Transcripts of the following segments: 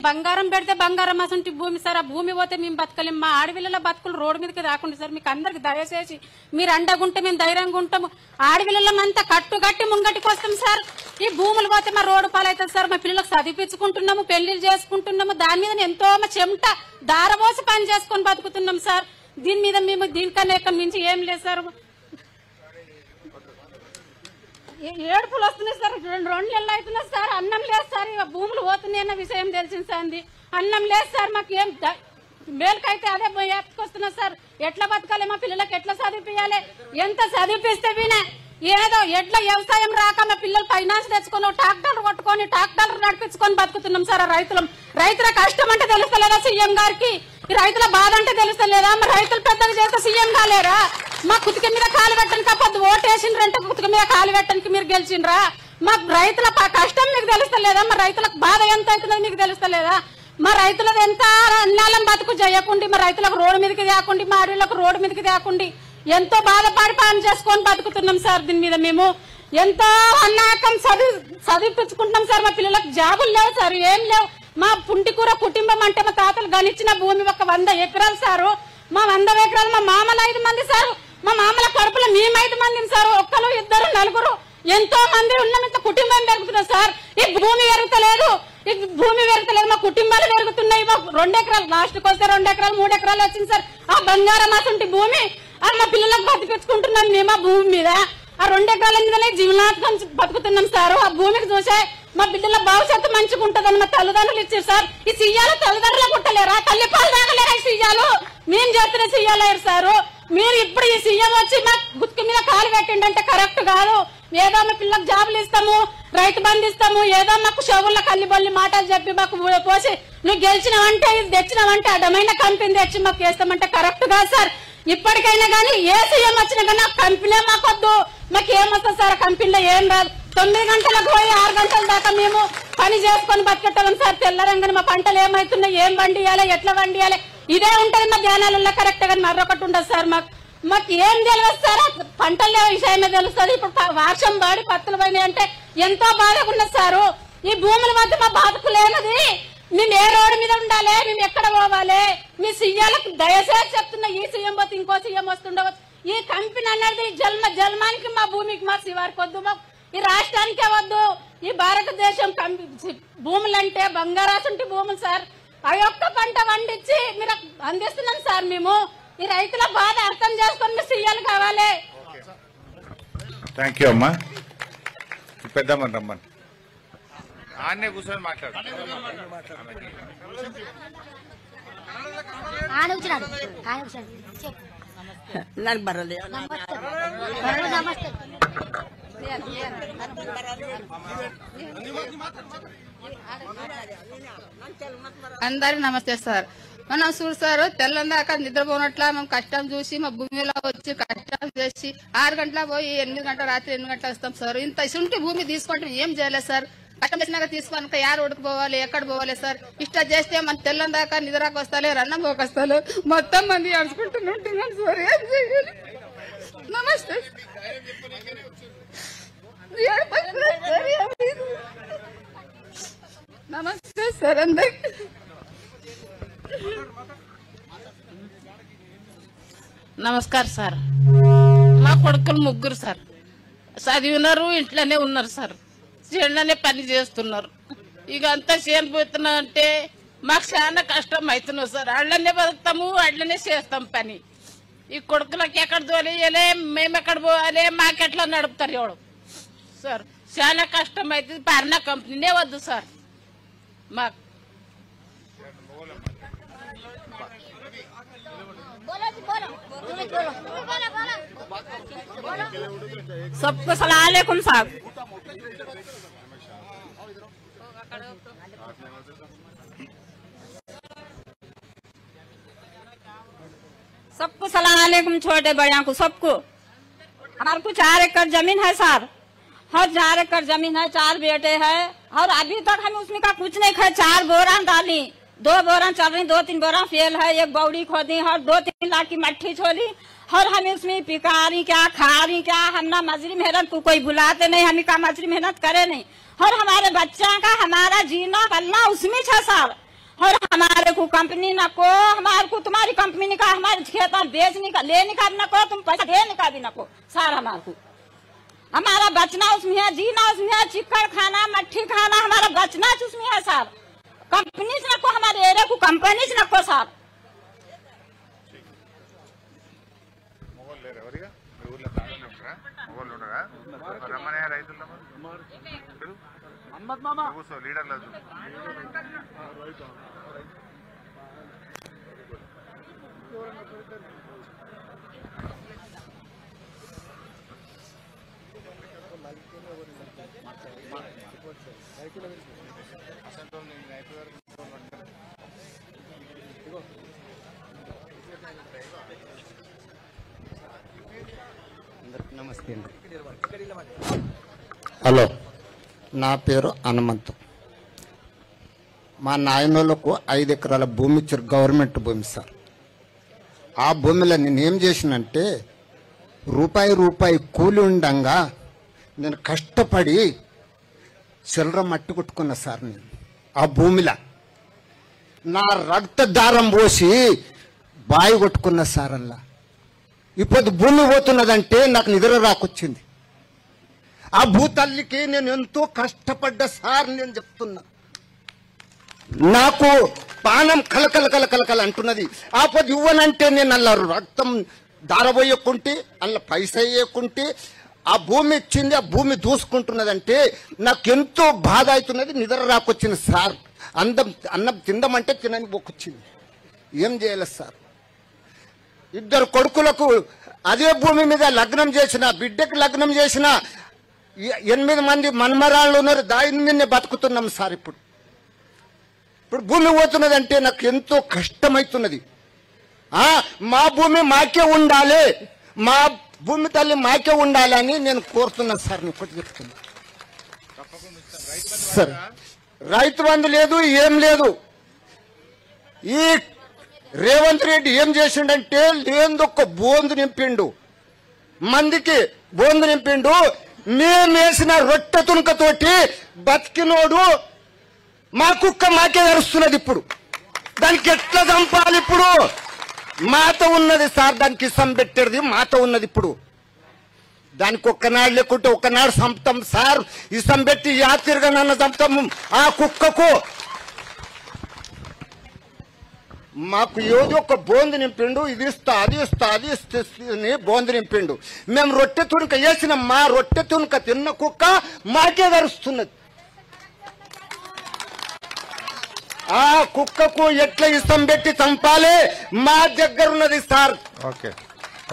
బంగారం పెడితే బంగారం అసంటి భూమి సార్. ఆ భూమి పోతే మేము బతకలేం. మా ఆడపిల్లల బతుకులు రోడ్డు మీదకి రాకుండా సార్ మీకు అందరికి దయచేసి మీరు అండగుంటే మేము ధైర్యంగా ఉంటాము. ఆడపిల్లలంతా కట్టుకట్టి ముంగటికి వస్తాం సార్. ఈ భూములు పోతే మా రోడ్డు పాలవుతుంది సార్. మా పిల్లలకు చదివించుకుంటున్నాము, పెళ్లిళ్ళు చేసుకుంటున్నాము. దాని మీద ఎంతో మా చెమట దారపోసి పని చేసుకుని బతుకుతున్నాం సార్. దీని మీద మేము దీనికన్నా ఎక్కడ మించి ఏం లేదు సార్. ఏడుపులు వస్తున్నాయి సార్. 2 నెలలు అవుతున్నాయి సార్. అన్నం లేదు సార్. భూములు పోతున్నాయి అన్న విషయం తెలిసింది సార్. అన్నం లేదు సార్. మాకు ఏం మేలుకైతే అదే ఎత్తుకొస్తున్నా సార్. ఎట్లా బతకాలి, మా పిల్లలకు ఎట్లా చదివిపియాలి, ఎంత చదివిపిస్తే వినే ఏదో ఎట్లా వ్యవసాయం రాక మా పిల్లలు ఫైనాన్స్ తెచ్చుకొని ట్రాక్టర్లు కొట్టుకొని ట్రాక్టర్లు నడిపించుకొని బతుకుతున్నాం సార్. రైతుల కష్టం అంటే తెలుస్తలేదా సీఎం గారికి? ఈ రైతుల బాధ అంటే తెలుస్తలేదా? మరి రైతులు పెద్దగా చేస్తే సీఎం కాలేరా? మా కుతిక మీద కాలు పెట్టడానికి కాకపోతే ఓటేసిండ్రంటే కుతిక మీద కాలు పెట్టడానికి మీరు గెలిచిండ్రా? మా రైతుల కష్టం మీకు తెలుస్తలేదా? మరి రైతులకు బాధ ఎంత అవుతుందో మీకు తెలుస్తలేదా? మా రైతులది ఎంత అన్నాలం బతుకు చేయకుండా, మా రైతులకు రోడ్డు మీదకి తేకుండా, మా అడవులకు రోడ్డు మీదకి తేకుండా ఎంతో బాధపడి పని చేసుకొని బతుకుతున్నాం సార్. దీని మీద మేము ఎంతో అన్నాకం చదివిపించుకుంటున్నాం సార్. మా పిల్లలకు జాబులు లేవు సార్, ఏం లేవు. మా పుంటికూర కుటుంబం అంటే మా తాతలు గణించిన భూమి ఒక 100 ఎకరాలు సారు. మా 100 ఎకరాలు మా మామలు 5 మంది సార్. మా మామల కడుపులో మేము 5 మందిని సార్. ఒక్కరు, 2, 4 ఎంతో మంది ఉన్నాం. ఇంత కుటుంబం పెరుగుతున్నాం సార్. ఈ భూమి పెరుగుతలేదు, మా కుటుంబాలు పెరుగుతున్నాయి. మాకు 2 ఎకరాలు లాస్ట్కి వస్తే 2 ఎకరాలు 3 ఎకరాలు వచ్చింది సార్. ఆ బంగారం అసంటి భూమి మా పిల్లలకు బతికించుకుంటున్నాం మేము. ఆ భూమి మీద ఆ 2 ఎకరాల మీదనే జీవనార్థం బతుకుతున్నాం సార్. ఆ భూమికి చూసే మా బిడ్డల భవిష్యత్తు మంచిగా ఉంటదని మా తల్లిదండ్రులు ఇచ్చారు సార్. ఈ సీయాలు తల్లిదండ్రులు పుట్టలేరా? తల్లిపాలు తాగలేరా? ఈ సీయాలు మేము చేస్తున్న సీయాలేరు సార్. మీరు ఇప్పుడు ఈ సీఎం వచ్చి మా గుత్తి మీద కాలు పెట్టిండంటే కరెక్ట్ కాదు. ఏదో మా పిల్లలకు జాబులు ఇస్తాము, రైతు బంధు ఇస్తాము, ఏదో మాకు షవుల కల్లిబొల్లి మాటలు చెప్పి మాకు పోసి నువ్వు గెలిచినావంటే ఇది తెచ్చినావంటే అడ్డమైన కంపెనీ తెచ్చి మాకు వేస్తామంటే కరెక్ట్ కాదు సార్. ఇప్పటికైనా కానీ ఏ సీఎం వచ్చినా కానీ ఆ కంపెనీ మాకొద్దు. మాకు ఏమొస్తుంది సార్? ఆ కంపెనీలో ఏం రాదు. 9 గంటలకు పోయి 6 గంటల దాకా మేము పని చేసుకొని బతికెట్టాం సార్. తెల్లరంగానే మా పంటలు ఏమైతున్నాయి, ఏం వండియాలి, ఎట్లా వండియాలి ఇదే ఉంటది మా ధ్యానాలలో. కరెక్ట్ గా మరొకటి ఉండదు సార్. మాకు ఏం తెలియదు సార్. పంటల విషయమే తెలుస్తుంది. ఇప్పుడు వర్షం పడి పత్తులు పోయినాయి అంటే ఎంతో బాధగా ఉన్నది సారు. ఈ భూముల మధ్య మా బాధకు లేనది. మేము ఏ రోడ్డు మీద ఉండాలి, మేము ఎక్కడ పోవాలి? మీ సీఎంలకు దయచేసి చెప్తున్నా, ఈ సీఎం పోతే ఇంకో సీఎం వస్తుండవచ్చు. ఈ కంపెనీ అన్నది జన్మానికి మా భూమికి మా శివారికి వద్దు, ఈ రాష్ట్రానికే వద్దు. ఈ భారతదేశం భూములంటే బంగారాసుంటి భూములు సార్. ఆ యొక్క పంట పండించి మీరు అందిస్తున్నాం సార్. మేము ఈ రైతుల బాధ అర్థం చేసుకొని మీ సీఎంలు కావాలి. థ్యాంక్ యూ అమ్మా. పెద్దమ్మని రమ్మని ఆన్నే కూర్చొని మాట్లాడు. అందరికి నమస్తే సార్. మనం చూడు సార్, తెల్లందాకా నిద్రపోనట్లా మేము కష్టం చూసి మా భూమిలో వచ్చి కష్టం చేసి 6 గంటల పోయి 8 గంటల రాత్రి 8 గంటలు వస్తాం సార్. ఇంత ఇసుంటి భూమి తీసుకుంటే ఏం చేయలేదు సార్. కష్టం చేసినాక తీసుకొని ఏ రోడ్డుకు పోవాలి, ఎక్కడ పోవాలి సార్? ఇష్టం చేస్తే మన తెల్లందాకా నిద్రకు వస్తాలే, రన్నం పోకొస్తాలు మొత్తం మంది అడుచుకుంటున్నాం సార్. ఏం చేయాలి? నమస్తే. నమస్తే సార్ అందరికి. నమస్కారం సార్. మా కొడుకులు 3 సార్. చదివినారు, ఇంట్లోనే ఉన్నారు సార్. చేనులోనే పని చేస్తున్నారు. ఇక అంతా చేను పోతున్నా అంటే మాకు చాలా కష్టం అవుతున్నావు సార్. అట్లనే బతుకుతాము, అట్లనే చేస్తాం పని. ఈ కొడుకులకి ఎక్కడ తోలేయాలి, మేము ఎక్కడ పోవాలి, మాకెట్లా నడుపుతారు ఎవడు సార్. చాలా కష్టం అవుతుంది. పర్ణ కంపెనీనే వద్దు సార్ మాకు. सबको सलाम अलैकुम साहब। सबको सलाम अलैकुम, छोटे बड़िया को सबको। हमारे को 4 एकड़ जमीन है साहब। हर 4 एकड़ जमीन है, 4 बेटे हैं और अभी तक हम उसमें का कुछ नहीं खाए। 4 बोरा डाली, 2 बोरा चल रही, 2-3 बोरा फेल है, 1 बौड़ी खोदी और 2-3 लाख की मट्ठी छोली। और हम इसमें पिका रही क्या, खा रही क्या? हम ना मजरी मेहनत को कोई बुलाते नहीं, हमें का मजरी मेहनत करे नहीं। और हमारे बच्चा का हमारा जीना पलना उसमें 6 साल और हमारे को कंपनी न को, हमारे को तुम्हारी कंपनी का हमारे खेत बेचने का लेने का न को, तुम पैसा देने का भी न को सर। हमारे को हमारा बचना उसमें है, जीना उसमें है, चिक्कड़ खाना मट्ठी खाना हमारा बचना उसमें है सर। कंपनी से न को, हमारे एरिया को कंपनी से न को सर। నమస్తే. హలో, నా పేరు హనుమంతు. మా నాయనోళ్ళకు 5 ఎకరాల భూమి ఇచ్చారు, గవర్నమెంట్ భూమి సార్. ఆ భూమిలో నేనేం చేసినంటే రూపాయి కూలి ఉండంగా నేను కష్టపడి చిల్లర మట్టి కొట్టుకున్నా సార్. నేను ఆ భూమిలో నా రక్తదారం పోసి బాయి కొట్టుకున్నా సార్. అలా ఇప్పుడు భూమి పోతున్నదంటే నాకు నిద్ర రాకొచ్చింది. ఆ భూతల్లికి నేను ఎంతో కష్టపడ్డా సార్. నేను చెప్తున్నా, నాకు పానం కలకల అంటున్నది. ఆ పొద్దు ఇవ్వనంటే నేను అలా రక్తం దారబోయకుంటే అలా పైస వేయకుంటే ఆ భూమి ఇచ్చింది, ఆ భూమి దూసుకుంటున్నదంటే నాకు ఎంతో బాధ అవుతున్నది. నిద్ర రాకొచ్చింది సార్. అన్నం తిందామంటే తినని పోకొచ్చింది. ఏం చేయాలి సార్? 2 కొడుకులకు అదే భూమి మీద లగ్నం చేసిన, బిడ్డకి లగ్నం చేసిన 8 మంది మన్మరాళ్ళు ఉన్నారు. దాని మీదనే బతుకుతున్నాం సార్. ఇప్పుడు భూమి పోతున్నదంటే నాకు ఎంతో కష్టమవుతున్నది. మా భూమి మాకే ఉండాలి, మా భూమి తల్లి మాకే ఉండాలని నేను కోరుతున్నాను సార్. నేను ఒకటి చెప్తున్నా సార్, రైతు బంధు లేదు, ఏం లేదు. ఈ రేవంత్ రెడ్డి ఏం చేసిండంటే లేదొక్క బోందు నింపిండు, మందికి బోందు నింపిండు. మేము వేసిన రొట్టె తునకతోటి బతికినోడు మా కుక్క మాకే అరుస్తున్నది. ఇప్పుడు దానికి ఎట్లా చంపాలి? ఇప్పుడు మాత ఉన్నది సార్, దానికి ఇసం పెట్టేది మాత ఉన్నది. ఇప్పుడు దానికి ఒక్కనాడు లేకుంటే ఒక్కనాడు చంపుతాం సార్. ఇసం పెట్టి యాత్రిగా నన్ను చంపుతాము. ఆ కుక్కకు మాకు ఏదో ఒక బోందు నింపిండు, ఇది ఇస్తా అది ఇస్తా అది ఇస్తే బోందు నింపిండు. మేము రొట్టె తుణుక వేసిన మా రొట్టె తుణుక తిన్న కుక్క మాకే గరుస్తున్నది. ఆ కుక్కకు ఎట్లా ఇష్టం పెట్టి చంపాలి మా దగ్గర ఉన్నది సార్. Okay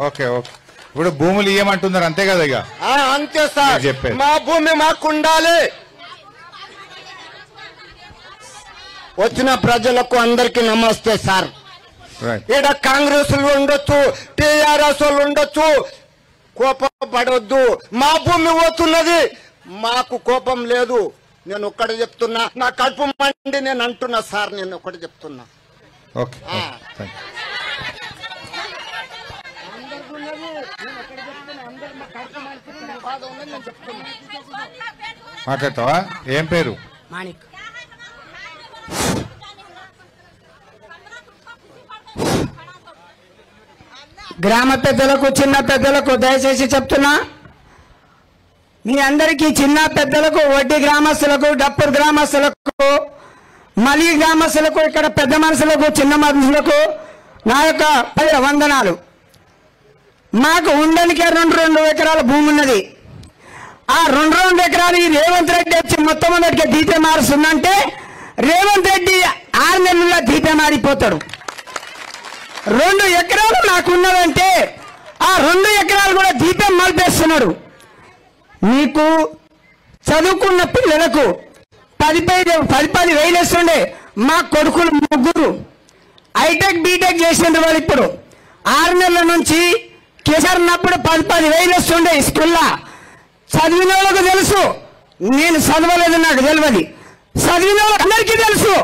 okay okay. ఇప్పుడు భూములు ఇవ్వమంటున్నారు అంతే కదా? ఇక అంతే సార్, మా భూమి మాకు ఉండాలి. వచ్చిన ప్రజలకు అందరికీ నమస్తే సార్. ఈడ కాంగ్రెస్ ఉండొచ్చు, టీఆర్ఎస్ వాళ్ళు ఉండొచ్చు, కోపం పడవద్దు. మా భూమి పోతున్నది, మాకు కోపం లేదు. నేను ఒక్కటి చెప్తున్నా, నా కడుపు మండి నేను అంటున్నా సార్. నేను ఒకటి చెప్తున్నా. ఓకే, మాట్లాడతావా? ఏం పేరు? మాణిక్. గ్రామ పెద్దలకు చిన్న పెద్దలకు దయచేసి చెప్తున్నా, మీ అందరికీ చిన్న పెద్దలకు, వడ్డీ గ్రామస్తులకు, డప్పూర్ గ్రామస్తులకు, మలి గ్రామస్తులకు, ఇక్కడ పెద్ద మనుషులకు, చిన్న మనుషులకు నా యొక్క వందనాలు. మాకు ఉండడానికి 2 ఎకరాల భూమి ఉన్నది. ఆ 2 ఎకరాలు ఈ రేవంత్ రెడ్డి వచ్చి మొట్టమొదటిగా దీపే మారుస్తుందంటే రేవంత్ రెడ్డి 6 నెలల్లో దీపే మారిపోతాడు. 2 ఎకరాలు నాకున్నదంటే ఆ 2 ఎకరాలు కూడా దీపం మలిపేస్తున్నాడు. మీకు చదువుకున్న పిల్లలకు 10 వేలు వేస్తుండే. మా కొడుకులు 3 హైటెక్ బీటెక్ చేసిండ్రు. వాళ్ళు ఇప్పుడు 6 నెలల నుంచి కేసీఆర్ ఉన్నప్పుడు 10 వేలు వస్తుండే స్కూల్లో. చదివిన వాళ్ళకు తెలుసు, నేను చదవలేదు, నాకు తెలియదు. చదివిన వాళ్ళకి అందరికీ తెలుసు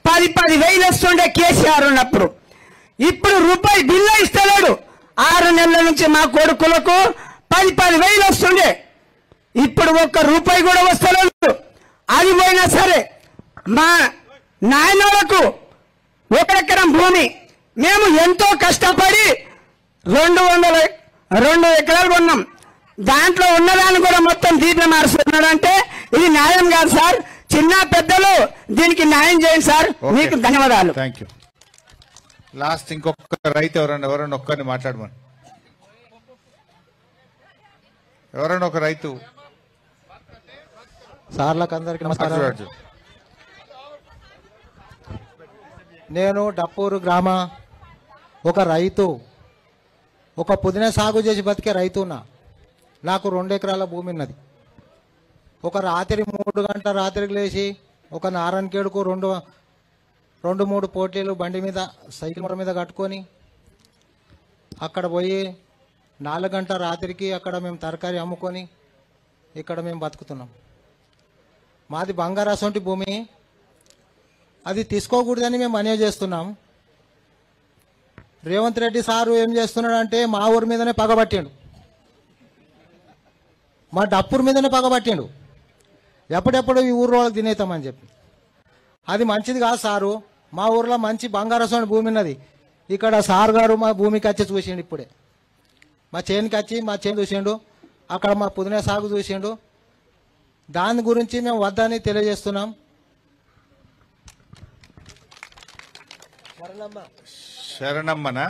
10 వేలు వస్తుండే కేసీఆర్ ఉన్నప్పుడు. ఇప్పుడు రూపాయి బిల్లు ఇస్తలేడు. 6 నెలల నుంచి మా కొడుకులకు 10 వేలు వస్తుండే. ఇప్పుడు 1 రూపాయి కూడా వస్తలేదు. అది పోయినా సరే మా నాయనోళ్లకు 1 ఎకరం భూమి మేము ఎంతో కష్టపడి 2 ఎకరాలు కొన్నాం. దాంట్లో ఉన్నదాన్ని కూడా మొత్తం దీంట్లో మారుస్తున్నాడంటే ఇది న్యాయం కాదు సార్. చిన్న పెద్దలు దీనికి న్యాయం చేయండి సార్. మీకు ధన్యవాదాలు. Thank you. లాస్ట్ ఇంకొక రైతు ఎవరన్నా ఒక్కరిని మాట్లాడమని. ఎవరన్నా ఒక రైతు. సార్లకు అందరికీ నమస్కారం. నేను డప్పూరు గ్రామ ఒక రైతు, ఒక పుదీనా సాగు చేసి బతికే రైతున్నా. నాకు 2 ఎకరాల భూమి ఉన్నది. ఒక రాత్రి 3 గంటల రాత్రికి లేచి ఒక నారాయణకేడుకు 2-3 పోటీలు బండి మీద సైకిల్ మీద కట్టుకొని అక్కడ పోయి 4 గంటల రాత్రికి అక్కడ మేము తరకారీ అమ్ముకొని ఇక్కడ మేము బతుకుతున్నాం. మాది బంగారాసొంటి భూమి, అది తీసుకోకూడదని మేము మనవి చేస్తున్నాం. రేవంత్ రెడ్డి సారు ఏం చేస్తున్నాడంటే మా ఊరి మీదనే పగబట్టిండు, మా డప్పూరు మీదనే పగబట్టిండు. ఎప్పుడెప్పుడు ఈ ఊరు వాళ్ళకి తినేతామని చెప్పి. అది మంచిది కాదు సారు. మా ఊర్లో మంచి బంగారాసొంటి భూమి ఉన్నది. ఇక్కడ సార్ గారు మా భూమికి వచ్చి చూసిండు, ఇప్పుడే మా చేనుకి వచ్చి మా చేను చూసిండు, అక్కడ మా పుదీనా సాగు చూసిండు. దాని గురించి మేము వద్దని తెలియజేస్తున్నాం. శరణమ్మనా?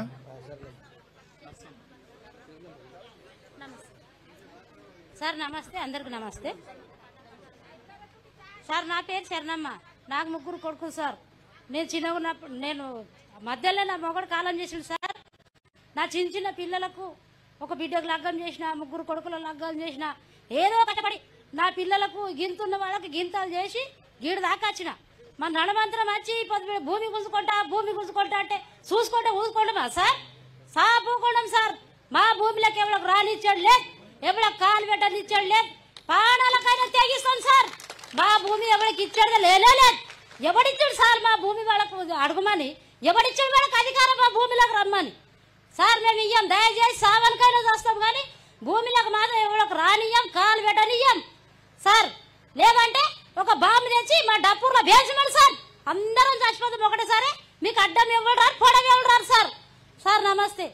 సార్ నమస్తే, అందరికి నమస్తే సార్. నా పేరు శరణమ్మ, నాకు 3 కొడుకులు సార్. నేను చిన్నగా ఉన్నప్పుడు నేను మధ్యలో నా మొగడు కాలం చేసిండు సార్. నా చిన్న పిల్లలకు ఒక బిడ్డకు లగ్గం చేసిన, 3 కొడుకుల లగ్గం చేసిన, ఏదో కష్టపడి నా పిల్లలకు గింతున్న వాళ్ళకి గింతాలు చేసి గీడు దాకా వచ్చిన. మన రణమంత్రం వచ్చి భూమి గుంజుకుంటా అంటే చూసుకుంటే ఊసుకుంటామా సార్? సాపుకుంటాం సార్. మా భూమిలోకి ఎవరికి రానిచ్చాడు లేదు, ఎవరికి కాలు పెట్టనిచ్చాడు లేదు, ప్రాణాలకైనా తెగిస్తాం సార్. మా భూమి ఎవరికి ఇచ్చాడు లేదు. ఎవడిచ్చాడు సార్ మా భూమి వాళ్ళకు అడుగుమని? ఎవడిచ్చాడు వాళ్ళకి అధికారం మా భూమిలోకి రమ్మని? సార్ మేము ఇయ్యం, దయచేసి సావనికైనా చేస్తాం కానీ భూమిలోకి మాత్రం ఎవరికి రానియ్యం, కాలు పెట్టనియ్యం సార్. లేదంటే ఒక బాంబు తెచ్చి మా డప్పూర్లో వేల్చమని సార్. అందరం చచ్చిపోతాం ఒకటేసారి. మీకు అడ్డం ఎవరు రారు, పొడవ ఎవరు రారు సార్. సార్ నమస్తే.